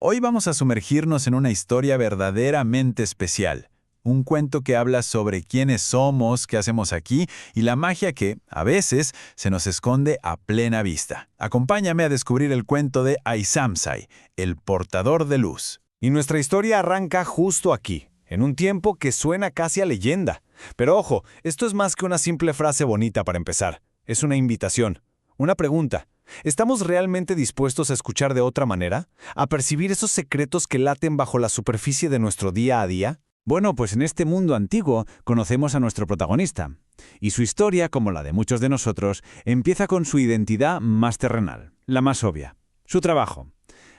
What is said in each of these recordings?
Hoy vamos a sumergirnos en una historia verdaderamente especial. Un cuento que habla sobre quiénes somos, qué hacemos aquí y la magia que, a veces, se nos esconde a plena vista. Acompáñame a descubrir el cuento de Aisamsai, el portador de luz. Y nuestra historia arranca justo aquí, en un tiempo que suena casi a leyenda. Pero ojo, esto es más que una simple frase bonita para empezar. Es una invitación, una pregunta. ¿Estamos realmente dispuestos a escuchar de otra manera? ¿A percibir esos secretos que laten bajo la superficie de nuestro día a día? Bueno, pues en este mundo antiguo conocemos a nuestro protagonista. Y su historia, como la de muchos de nosotros, empieza con su identidad más terrenal, la más obvia. Su trabajo.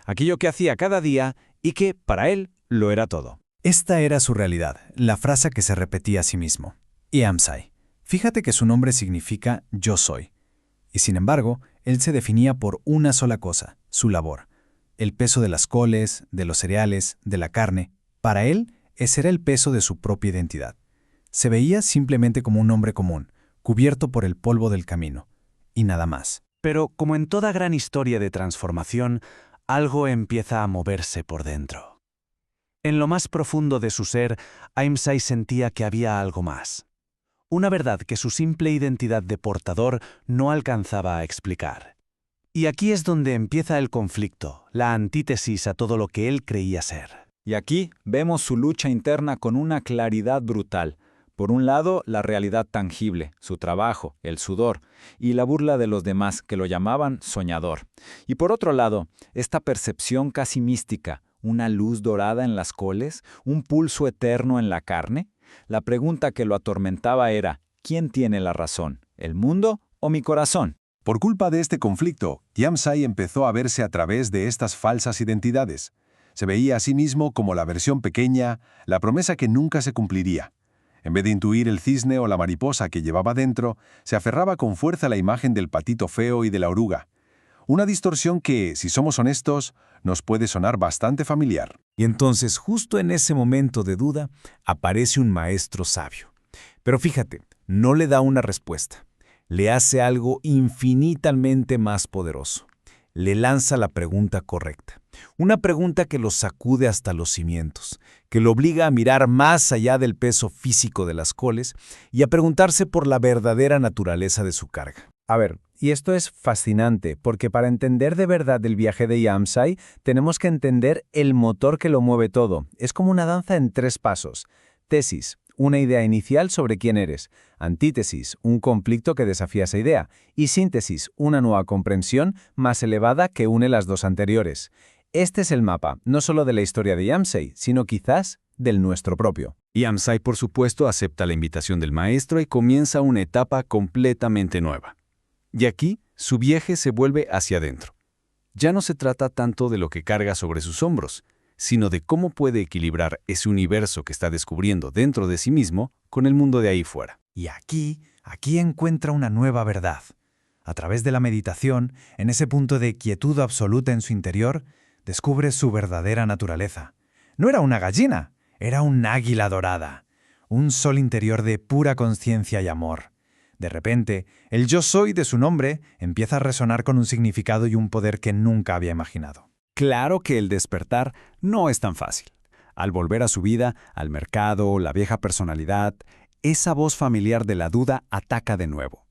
Aquello que hacía cada día y que, para él, lo era todo. Esta era su realidad, la frase que se repetía a sí mismo. Iamsai. Fíjate que su nombre significa yo soy. Y sin embargo, él se definía por una sola cosa, su labor. El peso de las coles, de los cereales, de la carne. Para él, ese era el peso de su propia identidad. Se veía simplemente como un hombre común, cubierto por el polvo del camino. Y nada más. Pero como en toda gran historia de transformación, algo empieza a moverse por dentro. En lo más profundo de su ser, Aimsai sentía que había algo más. Una verdad que su simple identidad de portador no alcanzaba a explicar. Y aquí es donde empieza el conflicto, la antítesis a todo lo que él creía ser. Y aquí vemos su lucha interna con una claridad brutal. Por un lado, la realidad tangible, su trabajo, el sudor, y la burla de los demás que lo llamaban soñador. Y por otro lado, esta percepción casi mística, una luz dorada en las coles, un pulso eterno en la carne. La pregunta que lo atormentaba era, ¿quién tiene la razón, el mundo o mi corazón? Por culpa de este conflicto, Iamsai empezó a verse a través de estas falsas identidades. Se veía a sí mismo como la versión pequeña, la promesa que nunca se cumpliría. En vez de intuir el cisne o la mariposa que llevaba dentro, se aferraba con fuerza a la imagen del patito feo y de la oruga. Una distorsión que, si somos honestos, nos puede sonar bastante familiar. Y entonces, justo en ese momento de duda, aparece un maestro sabio. Pero fíjate, no le da una respuesta. Le hace algo infinitamente más poderoso. Le lanza la pregunta correcta. Una pregunta que lo sacude hasta los cimientos, que lo obliga a mirar más allá del peso físico de las coles y a preguntarse por la verdadera naturaleza de su carga. A ver, y esto es fascinante, porque para entender de verdad el viaje de Iamsai, tenemos que entender el motor que lo mueve todo. Es como una danza en 3 pasos. Tesis, una idea inicial sobre quién eres. Antítesis, un conflicto que desafía esa idea. Y síntesis, una nueva comprensión más elevada que une las dos anteriores. Este es el mapa, no solo de la historia de Iamsai, sino quizás del nuestro propio. Iamsai, por supuesto, acepta la invitación del maestro y comienza una etapa completamente nueva. Y aquí, su viaje se vuelve hacia adentro. Ya no se trata tanto de lo que carga sobre sus hombros, sino de cómo puede equilibrar ese universo que está descubriendo dentro de sí mismo con el mundo de ahí fuera. Y aquí encuentra una nueva verdad. A través de la meditación, en ese punto de quietud absoluta en su interior, descubre su verdadera naturaleza. No era una gallina, era un águila dorada, un sol interior de pura conciencia y amor. De repente, el yo soy de su nombre empieza a resonar con un significado y un poder que nunca había imaginado. Claro que el despertar no es tan fácil. Al volver a su vida, al mercado, la vieja personalidad, esa voz familiar de la duda ataca de nuevo.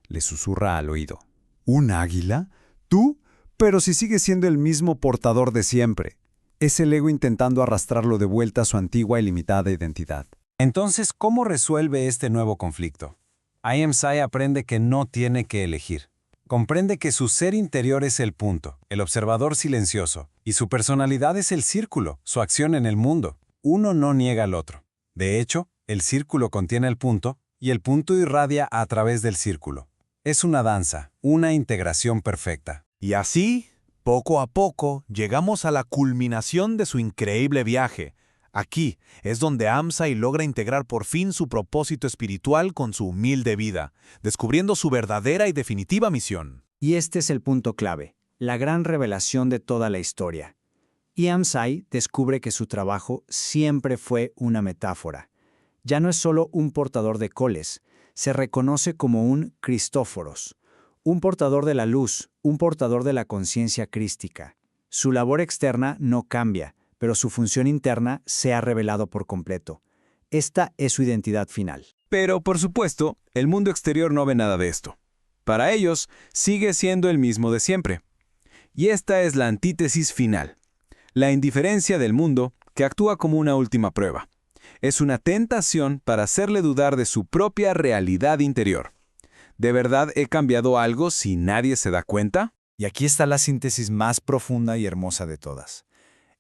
Le susurra al oído. ¿Un águila? ¿Tú? Pero si sigues siendo el mismo portador de siempre. Es el ego intentando arrastrarlo de vuelta a su antigua y limitada identidad. Entonces, ¿cómo resuelve este nuevo conflicto? Iamsai aprende que no tiene que elegir. Comprende que su ser interior es el punto, el observador silencioso, y su personalidad es el círculo, su acción en el mundo. Uno no niega al otro. De hecho, el círculo contiene el punto, y el punto irradia a través del círculo. Es una danza, una integración perfecta. Y así, poco a poco, llegamos a la culminación de su increíble viaje. Aquí es donde Iamsai logra integrar por fin su propósito espiritual con su humilde vida, descubriendo su verdadera y definitiva misión. Y este es el punto clave, la gran revelación de toda la historia. Iamsai descubre que su trabajo siempre fue una metáfora. Ya no es solo un portador de coles, se reconoce como un Cristóforos, un portador de la luz, un portador de la conciencia crística. Su labor externa no cambia, pero su función interna se ha revelado por completo. Esta es su identidad final. Pero, por supuesto, el mundo exterior no ve nada de esto. Para ellos, sigue siendo el mismo de siempre. Y esta es la antítesis final. La indiferencia del mundo que actúa como una última prueba. Es una tentación para hacerle dudar de su propia realidad interior. ¿De verdad he cambiado algo si nadie se da cuenta? Y aquí está la síntesis más profunda y hermosa de todas.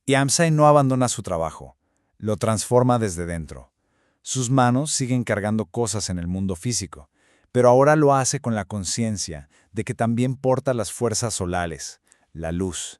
Yamsay no abandona su trabajo, lo transforma desde dentro. Sus manos siguen cargando cosas en el mundo físico, pero ahora lo hace con la conciencia de que también porta las fuerzas solares, la luz.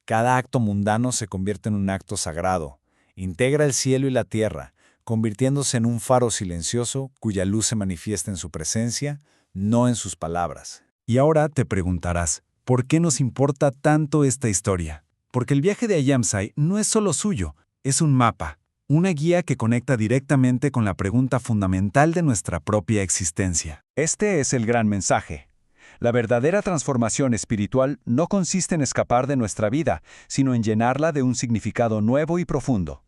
Cada acto mundano se convierte en un acto sagrado, integra el cielo y la tierra, convirtiéndose en un faro silencioso cuya luz se manifiesta en su presencia, no en sus palabras. Y ahora te preguntarás, ¿por qué nos importa tanto esta historia? Porque el viaje de Yamsay no es solo suyo, es un mapa, una guía que conecta directamente con la pregunta fundamental de nuestra propia existencia. Este es el gran mensaje. La verdadera transformación espiritual no consiste en escapar de nuestra vida, sino en llenarla de un significado nuevo y profundo.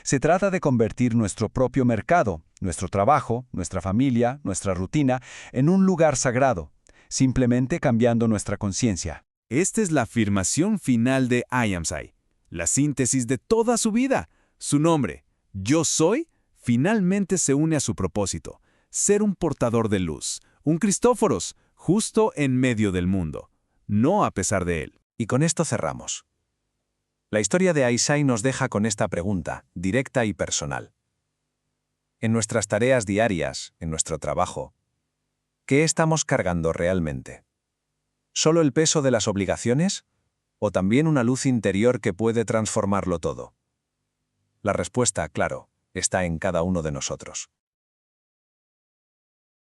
Se trata de convertir nuestro propio mercado, nuestro trabajo, nuestra familia, nuestra rutina, en un lugar sagrado, simplemente cambiando nuestra conciencia. Esta es la afirmación final de Yamsay, la síntesis de toda su vida. Su nombre, Yo Soy, finalmente se une a su propósito, ser un portador de luz, un Cristóforos, justo en medio del mundo, no a pesar de él. Y con esto cerramos. La historia de Yamsay nos deja con esta pregunta, directa y personal. En nuestras tareas diarias, en nuestro trabajo, ¿qué estamos cargando realmente? ¿Solo el peso de las obligaciones? ¿O también una luz interior que puede transformarlo todo? La respuesta, claro, está en cada uno de nosotros.